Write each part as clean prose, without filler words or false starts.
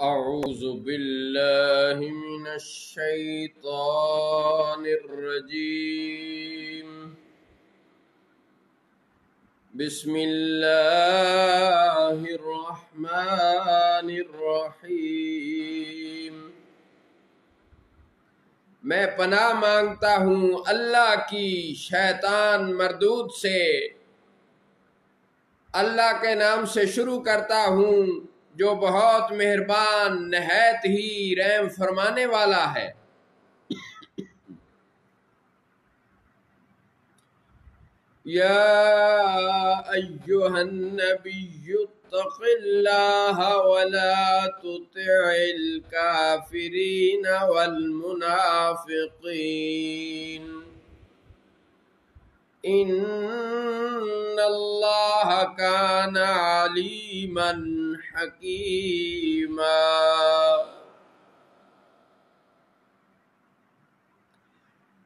أعوذ بالله من الشيطان الرجيم. بسم الله الرحمن الرحیم. میں پناہ مانگتا ہوں اللہ کی شیطان مردود سے. اللہ کے نام سے شروع کرتا ہوں جو بہت مہربان نہایت ہی رحم فرمانے والا ہے. یا ایھا النبی اتق اللہ ولا تطع الکافرین والمنافقین ان اللہ کان علیما حکیما.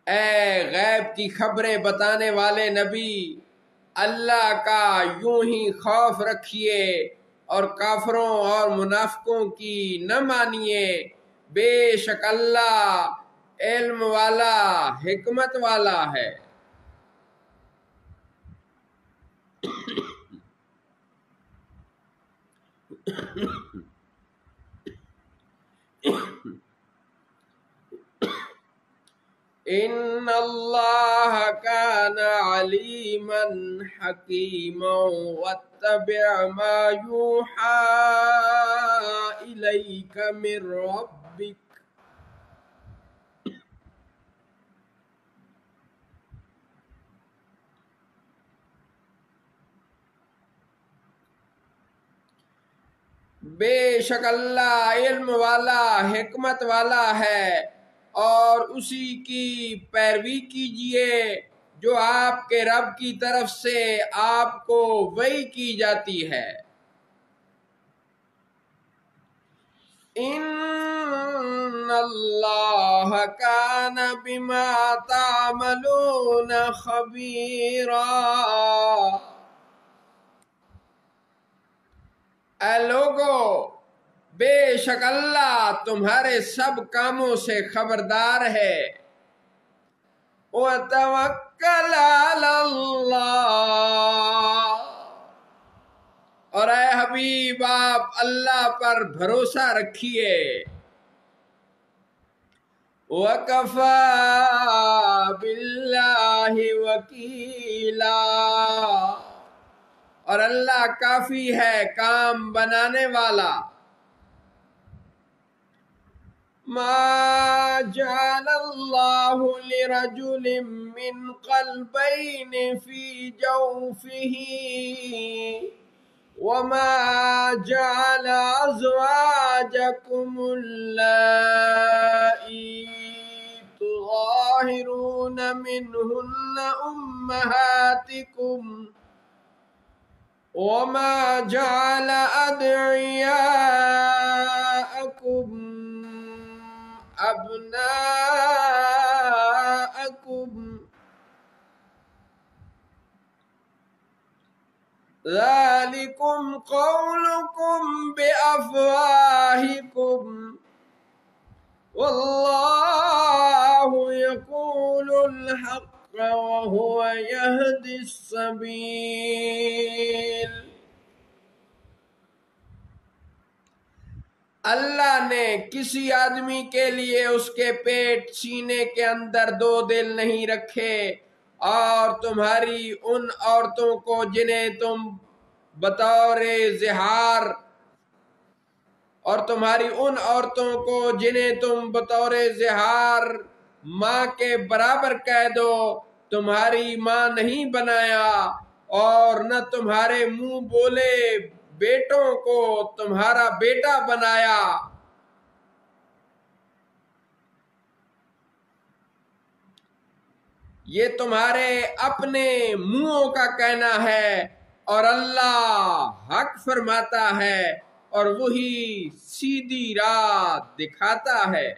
اے غیب کی خبریں بتانے والے نبی، اللہ کا یوں ہی خوف رکھیے اور کافروں اور منافقوں کی نہ مانیے. بے شک اللہ علم والا حکمت والا ہے. ان اللہ کان علیما حکیما واتبع ما یوحی الیک من ربک. بے شک اللہ علم والا حکمت والا ہے، اور اسی کی پیروی کیجیے جو آپ کے رب کی طرف سے آپ کو وحی کی جاتی ہے. ان اللہ کان بما تعملون خبیرا. اے لوگو، بے شک اللہ تمہارے سب کاموں سے خبردار ہے. وَتَوَكَّلْ عَلَى اللَّهِ، اور اے حبیب آپ اللہ پر بھروسہ رکھیے. وَكَفَى بِاللَّهِ وَكِيلًا، اور اللہ کافی ہے کام بنانے والا. ما جعل اللہ لرجل من قلبین فی جوفہ وما جعل ازواجکم اللائی تظاہرون منہن امہاتکم وما جعل ادعیاءکم ابناءکم ذالکم قولکم بافواہکم واللہ یقول الحق وهو يهدي السبیل. اللہ نے کسی آدمی کے لیے اس کے پیٹ سینے کے اندر دو دل نہیں رکھے، اور تمہاری ان عورتوں کو جنہیں تم بطور زہار ماں کے برابر کہہ دو، تمہاری ماں نہیں بنایا، اور نہ تمہارے منہ بولے بیٹوں کو تمہارا بیٹا بنایا. یہ تمہارے اپنے منہوں کا کہنا ہے، اور اللہ حق فرماتا ہے اور وہی سیدھی راہ دکھاتا ہے.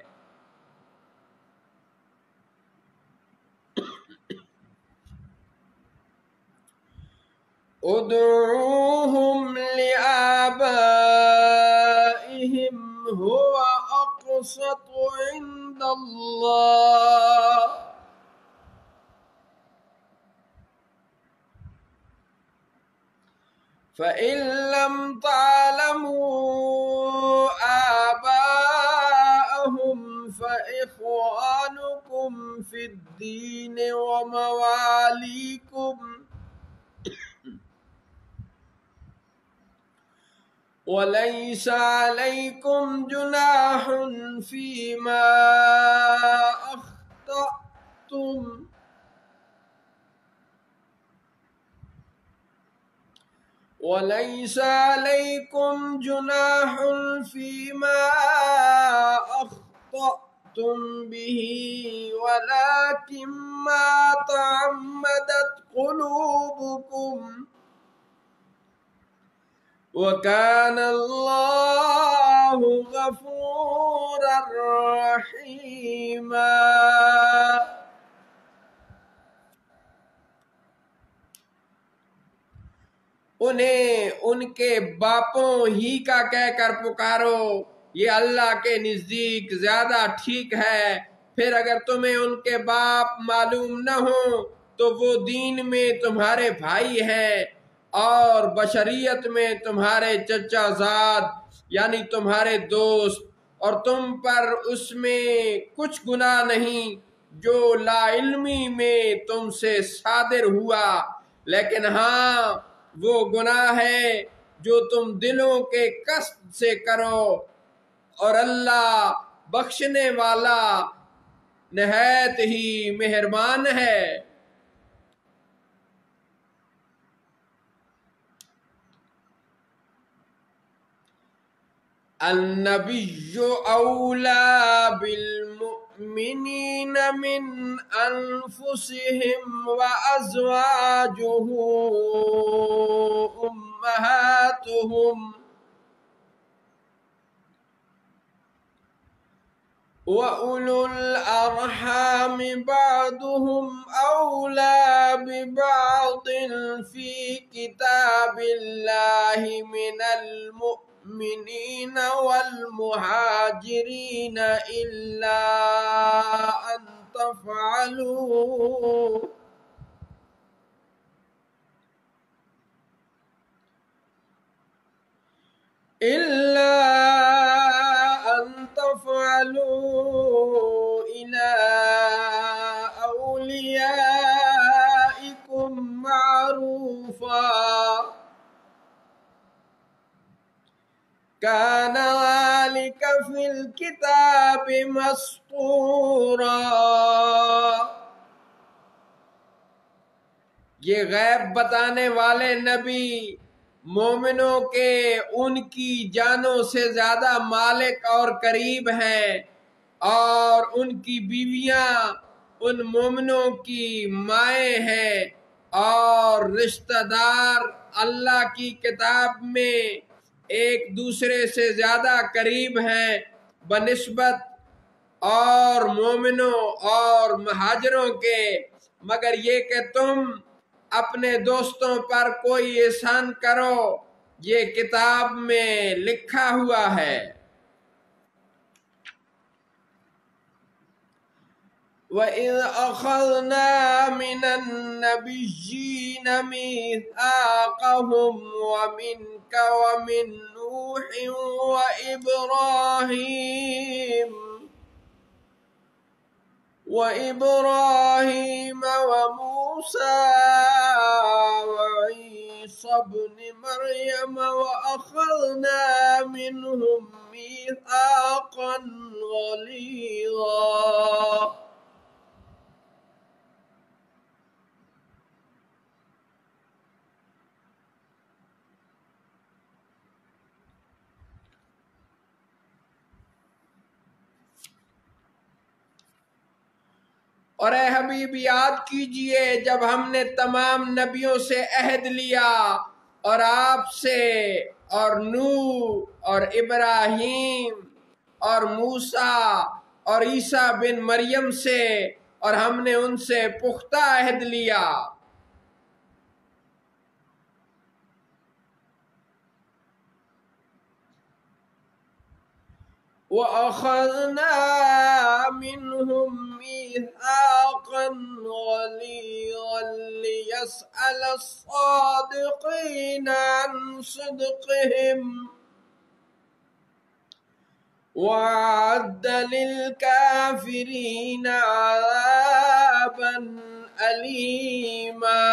ادعوهم لآبائهم أَقْوَالِهِمْ هُوَ أَقْسَطُ عِنْدَ اللَّهِ فَإِن لَّمْ تَعْلَمُوا آبَاءَهُمْ فَإِخْوَانُكُمْ فِي الدِّينِ وَمَوَالِيكُمْ وَلَيْسَ عَلَيْكُمْ جُنَاحٌ فِيمَا أَخْطَأْتُمْ وَلَيْسَ عَلَيْكُمْ جُنَاحٌ فِيمَا أَخْطَأْتُمْ بِهِ وَلَكِنْ مَا تَعَمَّدَتْ قُلُوبُكُمْ وَكَانَ اللَّهُ غَفُورًا رَحِيمًا۔ انہیں ان کے باپوں ہی کا کہہ کر پکارو، یہ اللہ کے نزدیک زیادہ ٹھیک ہے۔ پھر اگر تمہیں ان کے باپ معلوم نہ ہوں تو وہ دین میں تمہارے بھائی ہیں اور بشریت میں تمہارے چچا زاد یعنی تمہارے دوست، اور تم پر اس میں کچھ گناہ نہیں جو لا علمی میں تم سے صادر ہوا، لیکن ہاں وہ گناہ ہے جو تم دلوں کے قصد سے کرو، اور اللہ بخشنے والا نہایت ہی مہربان ہے۔ النبی اولا بالمؤمنین من انفسهم وازواجه امہاتهم وَأُولُو الْأَرْحَامِ بَعْضُهُمْ أَوْلَى بِبَعْضٍ فِي كِتَابِ اللَّهِ مِنَ الْمُؤْمِنِينَ وَالْمُهَاجِرِينَ إِلَّا أَن تفعلوا إلى أوليائكم معروفا كان ذلك في الكتاب مسطورا۔ یہ غیب بتانے والے نبی مومنوں کے ان کی جانوں سے زیادہ مالک اور قریب ہیں، اور ان کی بیویاں ان مومنوں کی مائیں ہیں، اور رشتہ دار اللہ کی کتاب میں ایک دوسرے سے زیادہ قریب ہیں بنسبت اور مومنوں اور مہاجروں کے، مگر یہ کہ تم اپنے دوستوں پر کوئی احسان کرو، یہ کتاب میں لکھا ہوا ہے۔ وَإِذْ أَخَذْنَا مِنَ النَّبِيِّينَ مِيثَاقَهُمْ وَمِنْكَ وَمِنْ نُوحٍ وَإِبْرَاهِيمَ وَمُوسَى وَعِيسَى ابْنِ مَرْيَمَ وَأَخَذْنَا مِنْهُمْ مِيثَاقًا غَلِيظًا۔ اور اے حبیب یاد کیجئے جب ہم نے تمام نبیوں سے عہد لیا، اور آپ سے اور نوح اور ابراہیم اور موسیٰ اور عیسیٰ بن مریم سے، اور ہم نے ان سے پختہ عہد لیا۔ وَأَخَذْنَا مِنْهُمْ مِيثَاقًا غَلِيظًا لِيَسْأَلَ الصَّادِقِينَ عَنْ صِدْقِهِمْ وَأَعَدَّ لِلْكَافِرِينَ عَذَابًا أَلِيمًا۔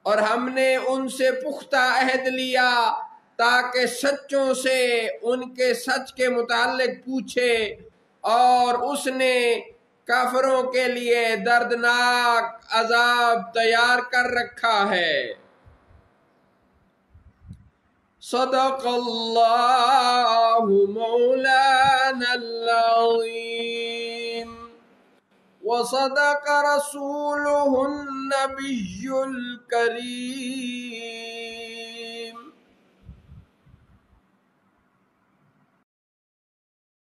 اور ہم نے ان سے پختہ عہد لیا تاکہ سچوں سے ان کے سچ کے متعلق پوچھے، اور اس نے کافروں کے لیے دردناک عذاب تیار کر رکھا ہے۔ صدق اللہ مولانا العظیم وصدق رسوله النبی الکریم۔